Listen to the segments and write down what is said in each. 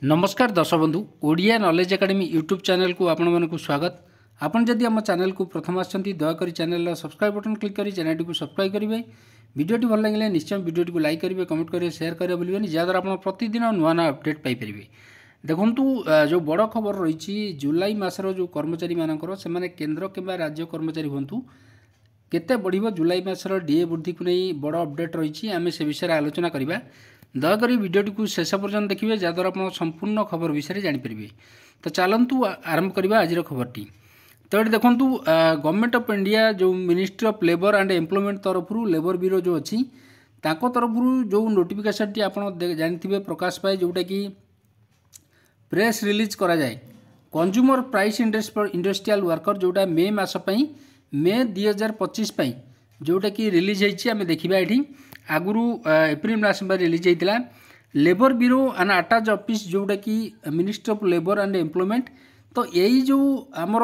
नमस्कार दर्शक बंधु Odia knowledge academy YouTube channel को आपण मानक स्वागत। आपन जदि आम चैनल को प्रथम आछंती दयाकोरी चैनल सब्सक्राइब बटन क्लिक करी चैनल को सब्सक्राइब करेंगे। वीडियोटी भल लगे निश्चय वीडियोटी को लाइक करेंगे, कमेंट करेंगे, शेयर करेंगे भूलिए जहाँद्वारा आप प्रतिदिन नुआ नुआ अपडेट पाइपर। देखु जो बड़ खबर रही जुलाई मसर जो कर्मचारी मानकर से केन्द्र कि राज्य कर्मचारी हूँ केते बढ़िबो जुलाई मासर डीए वृद्धि को नहीं बड़ अपडेट रही आम से विषय आलोचना करवा। दयाकोरी वीडियोटी को शेष पर्यंत देखिए जहाँद्वारा आप संपूर्ण खबर विषय जानीपर। तो चलतु आरंभ करवा आज खबरटी। तो ये देखु गवर्नमेंट ऑफ इंडिया जो ministry of labour and employment तरफ लेबर ब्यूरो जो अच्छी तरफ जो नोटिफिकेशन टी आप जानते प्रकाश पाए जोटा कि प्रेस रिलीज करा जाए consumer price index for industrial worker जोटा मे मास मे 2025 जोटा कि रिलीज होती आम देखा ये आगुरी एप्रिल मास रिलीज होता labour bureau and attach office जोटा कि ministry of labour and employment. तो यही जो आमर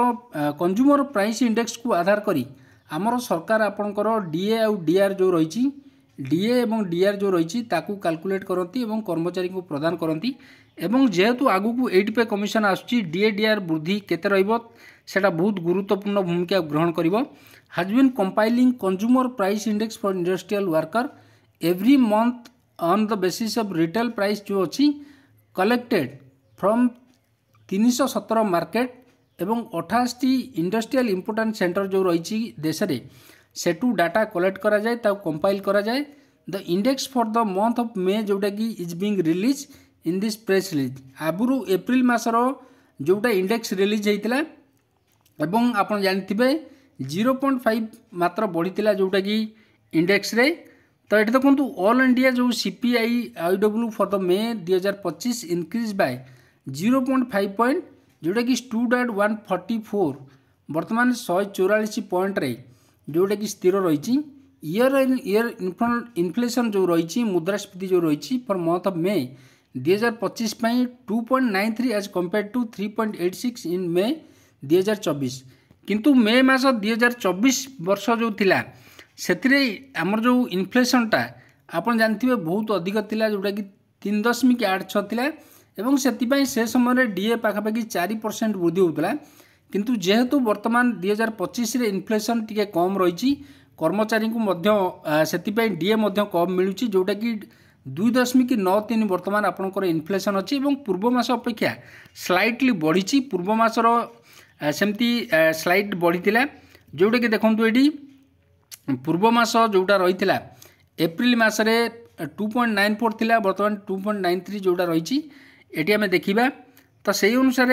कंज्यूमर प्राइस इंडेक्स को आधार करी आमर सरकार आपणकर डीए आउ डीआर जो रही डीए और डीआर जो रही कैलकुलेट करती और कर्मचारी को प्रदान करती। एवं जेहेतु आगु को 8 पे कमिशन आसुची डीए डीआर वृद्धि केते रहिबो सेटा बहुत गुरुत्वपूर्ण भूमिका ग्रहण करिवो। Has been compiling consumer price index for industrial worker every month on the basis of retail price जो अच्छी कलेक्टेड फ्रॉम 317 मार्केट एवं 88 इंडस्ट्रियल इंपोर्टेंट सेंटर जो रही देश में सेटू डाटा कलेक्ट करा जाए कंपाइल करा जाए। The index for the month of May जोटा कि is being release in this press release आगुरी एप्रिल मासर जोटा इंडेक्स रिलीज होता एवं आप जानते 0.5 मात्र बढ़ी जोटा कि इंडेक्स रे। तो ये देखो ऑल इंडिया जो CPI IW for the May 2025 increase by 0.5 point जोटा कि स्टूड एट 144 बर्तमान 144 पॉइंट रे जोटा कि स्थिर रही। ईयर इन ईयर इन्फ्लेशन जो रही मुद्रास्फीति जो रही for month of May 2025 2.93 as compared to 3.86 in May 2024। किंतु मे मास 2024 वर्ष जो थिला से आमर जो इन्फ्लेशनटा आप जानते बहुत अधिक थिला जोटा कि 3.86 थिला एवं से समय डीए पाखापाखि 4% वृद्धि होता। किंतु जेहेतु वर्तमान 2025 रे इन्फ्लेशन टिके कम रही कर्मचारी को से डीए कम मिलूँ जोटा कि 2.93 वर्तमान आपंकर इन्फ्लेशन अच्छी पूर्व मास अपेक्षा स्लाइटली बढ़ी पूर्व मासर सेमती स्लाइट बढ़ी जोटा कि देखो ये पूर्व मास जोटा रही एप्रिल मसरे 2.94 थिला बर्तमान 2.93 जोटा रही ये आम देखा। तो से अनुसार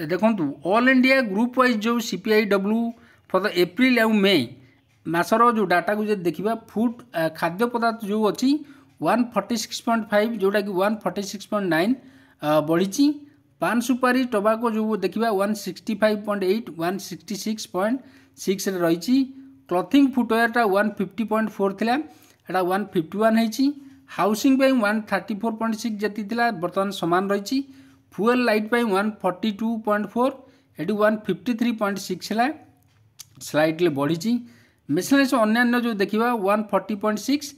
देखूँ ऑल इंडिया ग्रुप वाइज जो सीपीआईडब्ल्यू फॉर द एप्रिल और मे मासर जो डाटा को जो देखा फूड खाद्य पदार्थ जो अच्छी 146.5 जोटा कि 146.9 बढ़ी। पान सुपारी टोबाको जो देखा 165.8 166.6 रही। क्लॉथिंग फुटवेयरटा 150.4 थिला एटा 151 है। हाउसिंग 134.6 जति थिला बर्तमान समान रही। फ्यूएल लाइट 142.4 एटी 153.6 है स्लाइटली बढ़ी। मिसलेनियस अन्य जो देखा 140.6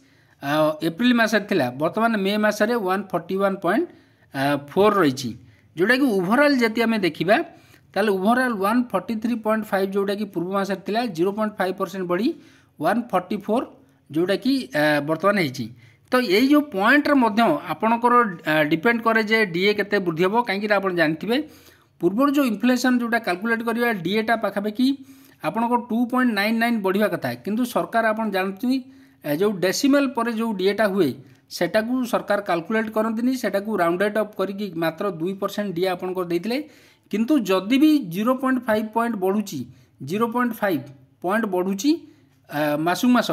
एप्रिल मसरे थिला बर्तमान मे मसरे 141.4 रही जोटा कि ओवरऑल जति आम देखा ताले ओवरऑल 143.5 जोटा कि पूर्व मसरे थिला 0.5% बढ़ी 144 जोटा कि बर्तमान है। तो यही जो पॉइंट आपणकर डिपेंड करे जे डीए केते वृद्धि हम कहीं आप जानते पूर्व जो इन्फ्लेशन जोटा कैलकुलेट करवा डीएटा पाखापाखि आपणकर 2.99 बढ़िया कथा किंतु सरकार आप जानते जो डेसिमल पर जो डीएटा हुए सेटा को सरकार कैलकुलेट करती सेटा को राउंडेड अप करके मात्र 2% डीए आपणकर देथिले। किंतु जदि भी 0.5 पॉइंट बढ़ुची 0.5 पॉइंट बढ़ुची मासु मास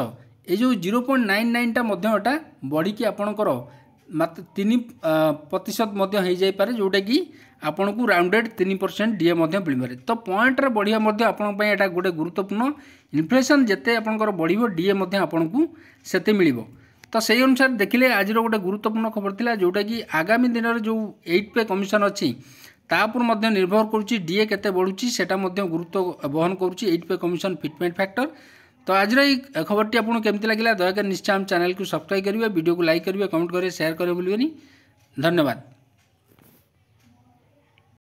ये जो 0.99टा मध्य बढ़ी आपणकर मात्र 3% हो जाए जोटा कि आपन को राउंडेड 3% डीए मिलवे। तो पॉइंट बढ़िया आपंपाई गोटे गुरुत्वपूर्ण इन्फ्लेशन जिते आपंकर बढ़ो डीए आपन को सेते मिलिबो। तो से अनुसार देखिले आज गोटे गुरुत्वपूर्ण खबर थिला जोटा कि आगामी दिन में जो 8 पे कमिशन अच्छी तापर निर्भर करुच्ची डीए केते बढ़ुची सेटा गुरुत्व बहन करुच्ची 8 पे कमिशन फिटमेंट फैक्टर। तो आज खबरटी आपको केमती लगे दयाकोरी निश्चय चैनल को सब्सक्राइब करेंगे, वीडियो को लाइक करेंगे, कमेंट करेंगे, शेयर करेंगे। धन्यवाद।